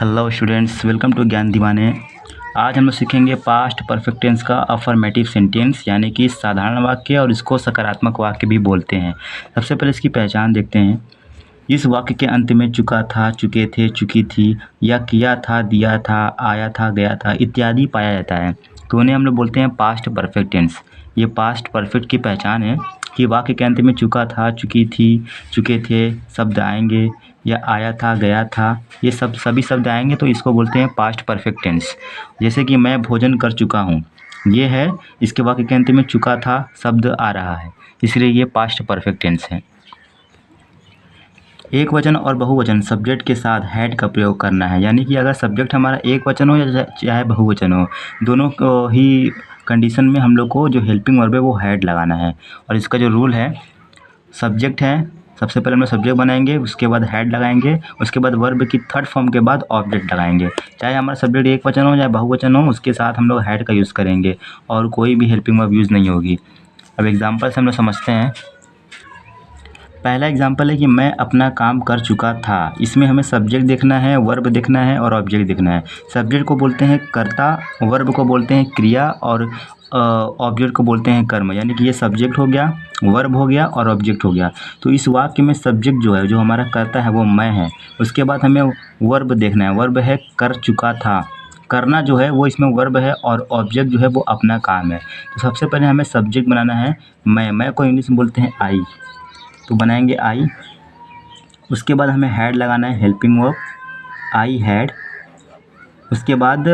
Hello students, welcome to ज्ञान दीवाने। आज हम लोग सीखेंगे पास्ट परफेक्ट टेंस का अफर्मेटिव सेंटेंस, यानी कि साधारण वाक्य और इसको सकारात्मक वाक्य भी बोलते हैं। सबसे पहले इसकी पहचान देखते हैं। इस वाक्य के अंत में चुका था, चुके थे, चुकी थी या किया था, दिया था, आया था, गया था इत्यादि पाया जाता है, तो उन्हें हम लोग बोलते हैं पास्ट परफेक्ट टेंस। ये पास्ट परफेक्ट की पहचान है कि वाक्य के अंत में चुका था, चुकी थी, चुके थे शब्द आएंगे या आया था, गया था, ये सभी शब्द आएंगे तो इसको बोलते हैं पास्ट परफेक्ट टेंस। जैसे कि मैं भोजन कर चुका हूँ, ये है, इसके वाक्य के अंत में चुका था शब्द आ रहा है, इसलिए ये पास्ट परफेक्ट टेंस है। एक वचन और बहुवचन सब्जेक्ट के साथ हैड का प्रयोग करना है, यानी कि अगर सब्जेक्ट हमारा एक वचन हो या चाहे बहुवचन हो, दोनों को ही कंडीशन में हम लोग को जो हेल्पिंग वर्ब है वो हैड लगाना है। और इसका जो रूल है, सब्जेक्ट है, सबसे पहले हम लोग सब्जेक्ट बनाएंगे, उसके बाद हैड लगाएंगे, उसके बाद वर्ब की थर्ड फॉर्म के बाद ऑब्जेक्ट लगाएंगे। चाहे हमारा सब्जेक्ट एक वचन हो चाहे बहुवचन हो, उसके साथ हम लोग हैड का यूज़ करेंगे और कोई भी हेल्पिंग वर्ब यूज़ नहीं होगी। अब एग्जाम्पल से हम लोग समझते हैं। पहला एग्जाम्पल है कि मैं अपना काम कर चुका था। इसमें हमें सब्जेक्ट देखना है, वर्ब देखना है और ऑब्जेक्ट देखना है। सब्जेक्ट को बोलते हैं कर्ता, वर्ब को बोलते हैं क्रिया और ऑब्जेक्ट को बोलते हैं कर्म, यानी कि ये सब्जेक्ट हो गया, वर्ब हो गया और ऑब्जेक्ट हो गया। तो इस वाक्य में सब्जेक्ट जो है, जो हमारा कर्ता है वो मैं है। उसके बाद हमें वर्ब देखना है, वर्ब है कर चुका था, करना जो है वो इसमें वर्ब है और ऑब्जेक्ट जो है वो अपना काम है। तो सबसे पहले हमें सब्जेक्ट बनाना है मैं को इंग्लिश में बोलते हैं आई, तो बनाएंगे आई। उसके बाद हमें हैड लगाना है, हेल्पिंग वर्ब आई हैड। उसके बाद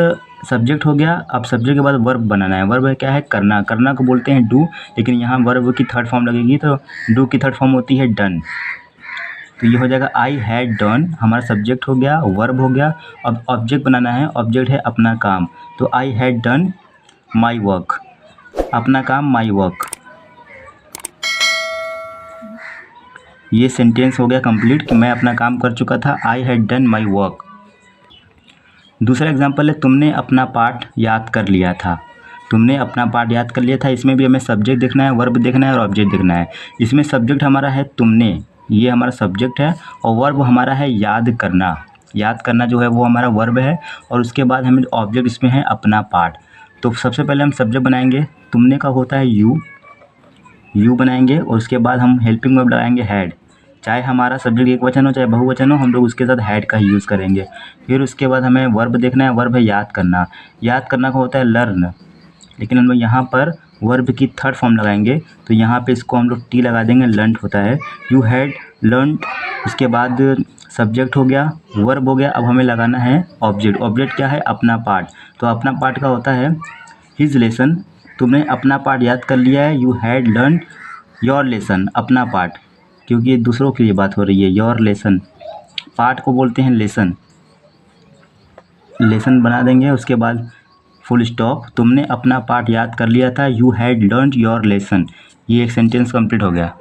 सब्जेक्ट हो गया। अब सब्जेक्ट के बाद वर्ब बनाना है, वर्ब क्या है करना, करना को बोलते हैं डू, लेकिन यहाँ वर्ब की थर्ड फॉर्म लगेगी तो डू की थर्ड फॉर्म होती है डन। तो ये हो जाएगा आई हैड डन, हमारा सब्जेक्ट हो गया, वर्ब हो गया। अब ऑब्जेक्ट बनाना है, ऑब्जेक्ट है अपना काम, तो I had done my work, अपना काम माई वर्क। ये सेंटेंस हो गया कंप्लीट कि मैं अपना काम कर चुका था, I had done my work. दूसरा एग्जांपल है तुमने अपना पाठ याद कर लिया था। तुमने अपना पाठ याद कर लिया था, इसमें भी हमें सब्जेक्ट देखना है, वर्ब देखना है और ऑब्जेक्ट देखना है। इसमें सब्जेक्ट हमारा है तुमने, ये हमारा सब्जेक्ट है, और वर्ब हमारा है याद करना। याद करना जो है वो हमारा वर्ब है, और उसके बाद हमें ऑब्जेक्ट इसमें है अपना पाठ। तो सबसे पहले हम सब्जेक्ट बनाएंगे, तुमने का होता है यू बनाएंगे, और उसके बाद हम हेल्पिंग वर्ब लगाएंगे हैड। चाहे हमारा सब्जेक्ट एक वचन हो चाहे बहुवचन हो, हम लोग उसके साथ हैड का ही यूज़ करेंगे। फिर उसके बाद हमें वर्ब देखना है, वर्ब है याद करना। याद करना का होता है लर्न, लेकिन हम लोग यहाँ पर वर्ब की थर्ड फॉर्म लगाएंगे, तो यहाँ पे इसको हम लोग टी लगा देंगे, लर्नड होता है, यू हैड लर्नड। उसके बाद सब्जेक्ट हो गया, वर्ब हो गया, अब हमें लगाना है ऑब्जेक्ट। ऑब्जेक्ट क्या है अपना पाठ, तो अपना पाठ का होता है हिज लेसन। तुमने अपना पाठ याद कर लिया है, you had learn your lesson, अपना पाठ, क्योंकि ये दूसरों के लिए बात हो रही है। योर लेसन, पाठ को बोलते हैं लेसन, लेसन बना देंगे। उसके बाद फुल स्टॉप, तुमने अपना पाठ याद कर लिया था, you had learn your lesson. ये एक सेंटेंस कंप्लीट हो गया।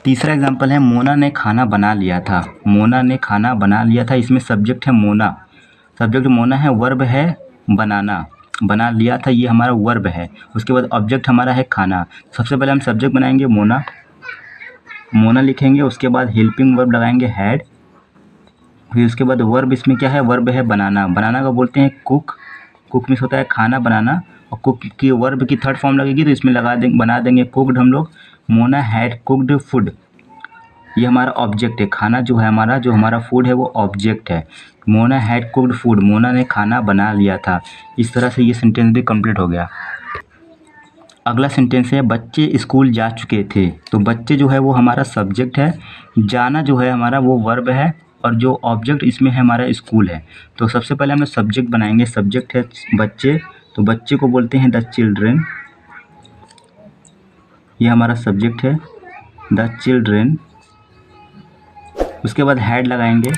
तीसरा एग्जांपल है मोना ने खाना बना लिया था। मोना ने खाना बना लिया था, इसमें सब्जेक्ट है मोना, सब्जेक्ट मोना है, वर्ब है बनाना, बना लिया था ये हमारा वर्ब है। उसके बाद ऑब्जेक्ट हमारा है खाना। सबसे पहले हम सब्जेक्ट बनाएंगे मोना, मोना लिखेंगे, उसके बाद हेल्पिंग वर्ब लगाएंगे हैड। फिर उसके बाद वर्ब इसमें क्या है, वर्ब है बनाना, बनाना को बोलते हैं कुक, कुक मीन्स होता है खाना बनाना, और कुक की वर्ब की थर्ड फॉर्म लगेगी तो इसमें लगा देंगे, बना देंगे कुकड हम लोग। मोना हैड कुकड फूड, ये हमारा ऑब्जेक्ट है, खाना जो है हमारा, जो हमारा फूड है वो ऑब्जेक्ट है। Mona had cooked food, Mona ने खाना बना लिया था। इस तरह से ये सेंटेंस भी कंप्लीट हो गया। अगला सेंटेंस है बच्चे स्कूल जा चुके थे। तो बच्चे जो है वो हमारा सब्जेक्ट है, जाना जो है हमारा वो वर्ब है, और जो ऑब्जेक्ट इसमें है हमारा स्कूल है। तो सबसे पहले हम सब्जेक्ट बनाएंगे, सब्जेक्ट है बच्चे, तो बच्चे को बोलते हैं द चिल्ड्रेन, ये हमारा सब्जेक्ट है द चिल्ड्रेन। उसके बाद हैड लगाएंगे,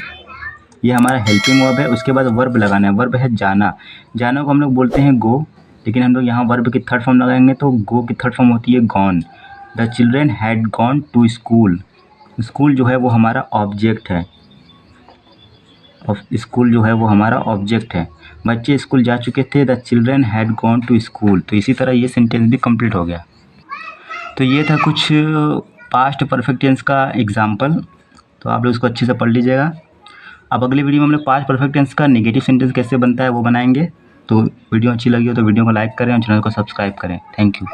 ये हमारा हेल्पिंग वर्ब है। उसके बाद वर्ब लगाना है, वर्ब है जाना, जाना को हम लोग बोलते हैं गो, लेकिन हम लोग यहाँ वर्ब की थर्ड फॉर्म लगाएंगे तो गो की थर्ड फॉर्म होती है gone. The children had gone to school, school जो है वो हमारा ऑब्जेक्ट है, और स्कूल जो है वो हमारा ऑब्जेक्ट है। बच्चे स्कूल जा चुके थे, the children had gone to school. तो इसी तरह ये सेंटेंस भी कंप्लीट हो गया। तो ये था कुछ पास्ट परफेक्ट टेंस का एग्जाम्पल, तो आप लोग इसको अच्छे से पढ़ लीजिएगा। अब अगली वीडियो में हम लोग पास्ट परफेक्ट टेंस का नेगेटिव सेंटेंस कैसे बनता है वो बनाएंगे। तो वीडियो अच्छी लगी हो तो वीडियो को लाइक करें और चैनल को सब्सक्राइब करें। Thank you.